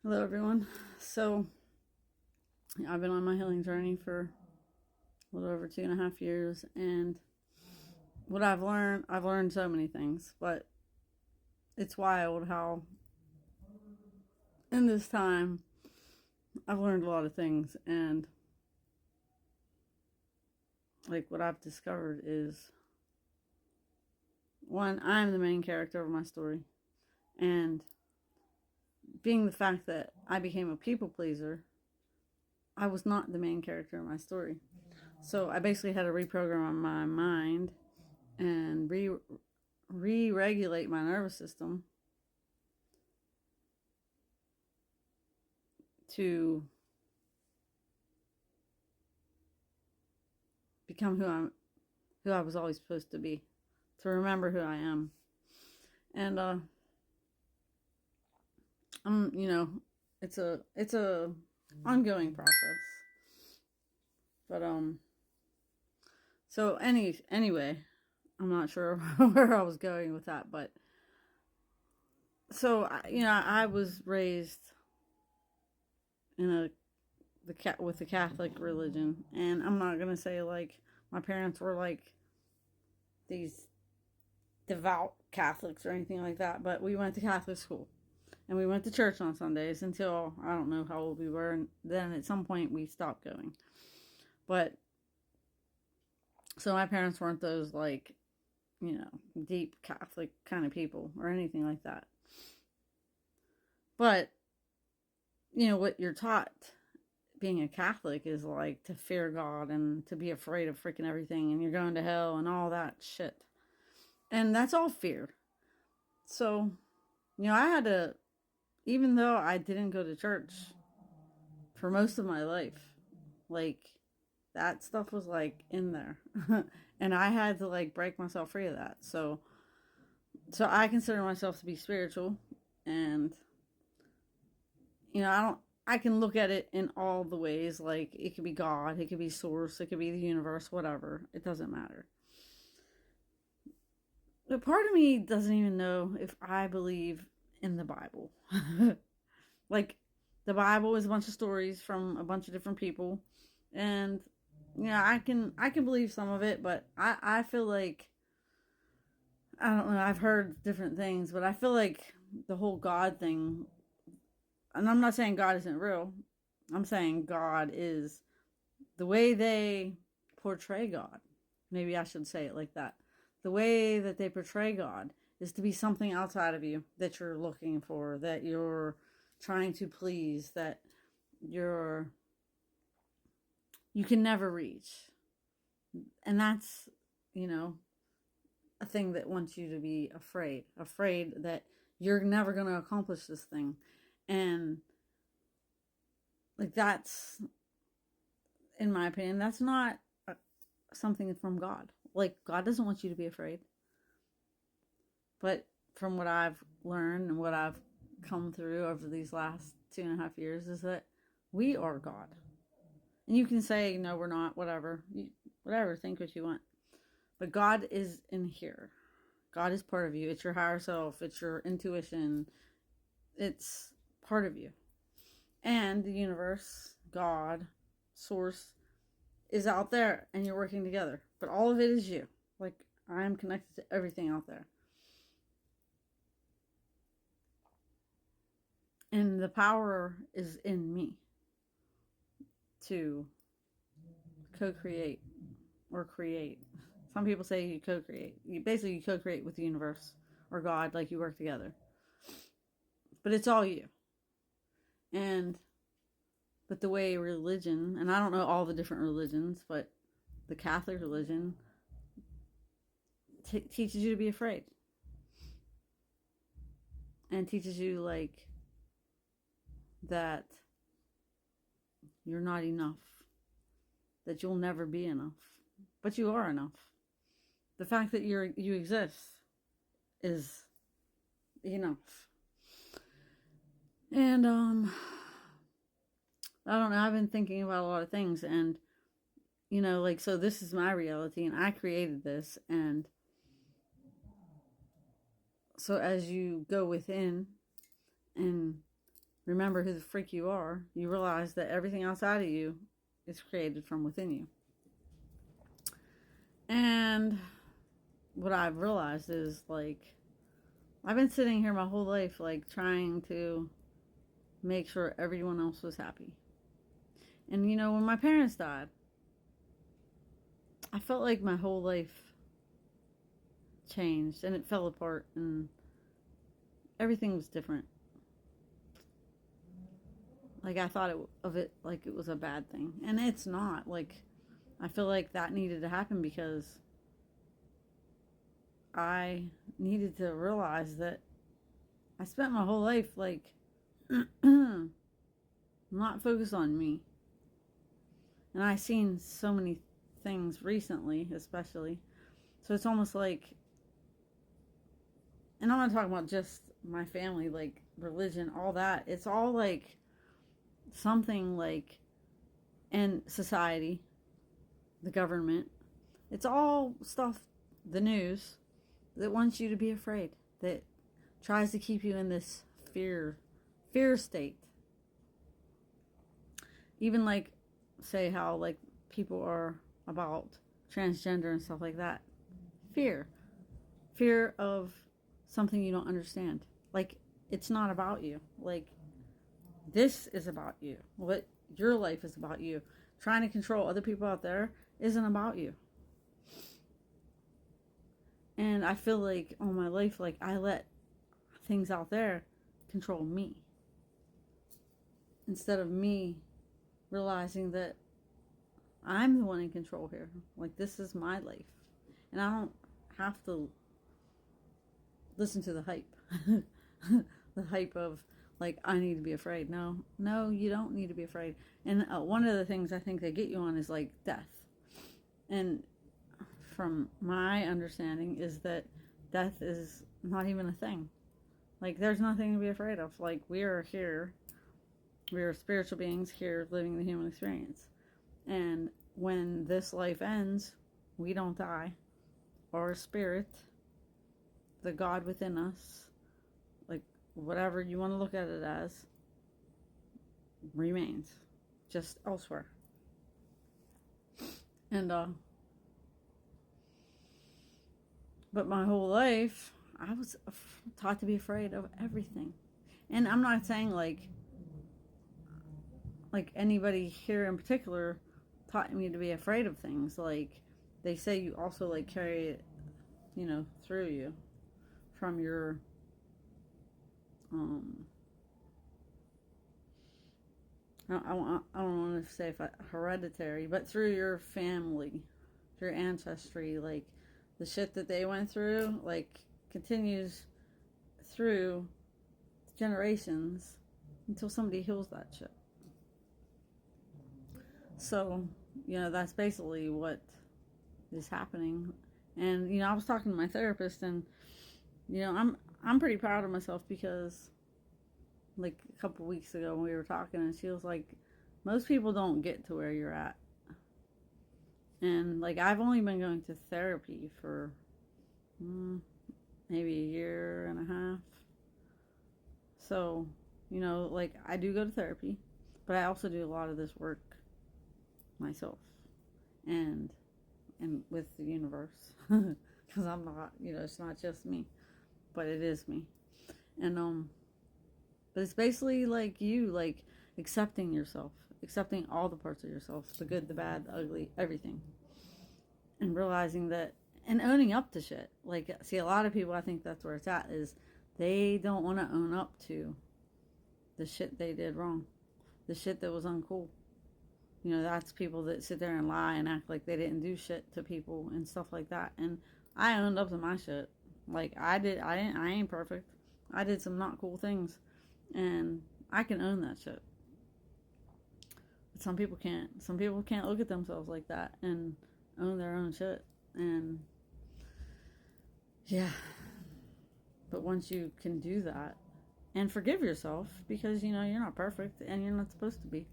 Hello, everyone. So, I've been on my healing journey for a little over 2.5 years, and what I've learned so many things, but it's wild how in this time I've learned a lot of things, and like what I've discovered is one, I'm the main character of my story, and being the fact that I became a people pleaser, I was not the main character of my story. So I basically had to reprogram my mind and re-regulate my nervous system to become who I was always supposed to be, to remember who I am. And I'm it's a ongoing process. But so anyway, I'm not sure where I was going with that, but so I was raised in with the Catholic religion, and I'm not gonna say like my parents were like these devout Catholics or anything like that, but we went to Catholic school and we went to church on Sundays until I don't know how old we were, and then at some point we stopped going. But so my parents weren't those like deep Catholic kind of people or anything like that. But what you're taught being a Catholic is like to fear God and to be afraid of freaking everything, and you're going to hell and all that shit. And that's all fear. So, I had to, even though I didn't go to church for most of my life, like that stuff was like in there. And I had to like break myself free of that. So I consider myself to be spiritual, and I don't I can look at it in all the ways. Like it could be God, it could be source, it could be the universe, whatever. It doesn't matter. But part of me doesn't even know if I believe in the Bible. Like the Bible is a bunch of stories from a bunch of different people, and I can believe some of it, but I feel like I don't know. I've heard different things, but I feel like the whole God thing, and I'm not saying God isn't real. I'm saying God is the way they portray God. Maybe I should say it like that. The way that they portray God is to be something outside of you that you're looking for, that you're trying to please, that you're you can never reach. And that's, you know, a thing that wants you to be afraid that you're never going to accomplish this thing. And like that's, in my opinion, that's not something from God. Like God doesn't want you to be afraid. But from what I've learned and what I've come through over these last 2.5 years is that we are God. And you can say, no, we're not, whatever. Whatever, think what you want. But God is in here. God is part of you. It's your higher self. It's your intuition. It's part of you. And the universe, God, source, is out there and you're working together. But all of it is you. Like, I'm connected to everything out there. And the power is in me to co create or create. Some people say you co create. You co create with the universe or God, like you work together. But it's all you. And but the way religion, and I don't know all the different religions, but the Catholic religion teaches you to be afraid and teaches you like that you're not enough, that you'll never be enough, but you are enough. The fact that you exist is enough. And I don't know. I've been thinking about a lot of things, and like so. This is my reality, and I created this, and so as you go within and remember who the freak you are, you realize that everything outside of you is created from within you. And what I've realized is, like, I've been sitting here my whole life, like, trying to make sure everyone else was happy. And, you know, when my parents died, I felt like my whole life changed and it fell apart and everything was different. Like, I thought of it like it was a bad thing. And it's not. Like, I feel like that needed to happen because I needed to realize that I spent my whole life, like, not focused on me. And I've seen so many things recently, especially. So it's almost like, and I'm not talking about just my family, like religion, all that. It's all like something like in society, the government. It's all stuff, the news, that wants you to be afraid, that tries to keep you in this fear state. Even like, say how like people are about transgender and stuff like that. Fear of something you don't understand. Like, it's not about you. Like, this is about you. What your life is about you. Trying to control other people out there isn't about you. And I feel like all my life, like, I let things out there control me, instead of me realizing that I'm the one in control here. Like, this is my life. And I don't have to listen to the hype. The hype of, like, I need to be afraid. No, you don't need to be afraid. And one of the things I think they get you on is, like, death. And from my understanding is that death is not even a thing. Like, there's nothing to be afraid of. Like, we are here. We are spiritual beings here living the human experience. And when this life ends, we don't die. Our spirit, the God within us, like, whatever you want to look at it as, remains, just elsewhere. And but my whole life I was taught to be afraid of everything. And I'm not saying like anybody here in particular taught me to be afraid of things. Like, they say you also like carry it, you know, through you from your I don't want to say if hereditary, but through your family, your ancestry, like the shit that they went through, like, continues through generations until somebody heals that shit. So, you know, that's basically what is happening. And, you know, I was talking to my therapist, and, you know, I'm pretty proud of myself because, like, a couple weeks ago when we were talking, and she was like, most people don't get to where you're at. And, like, I've only been going to therapy for maybe a year and a half. So, you know, like, I do go to therapy, but I also do a lot of this work myself and with the universe, because I'm not, you know, it's not just me, but it is me. And but it's basically like you, like, accepting yourself, accepting all the parts of yourself, the good, the bad, the ugly, everything, and realizing that, and owning up to shit. Like, see, a lot of people, I think that's where it's at, is they don't want to own up to the shit they did wrong, the shit that was uncool. You know, that's people that sit there and lie and act like they didn't do shit to people and stuff like that. And I owned up to my shit. Like, I ain't perfect. I did some not cool things, and I can own that shit. But some people can't. Some people can't look at themselves like that and own their own shit. And yeah. But once you can do that and forgive yourself, because, you know, you're not perfect and you're not supposed to be.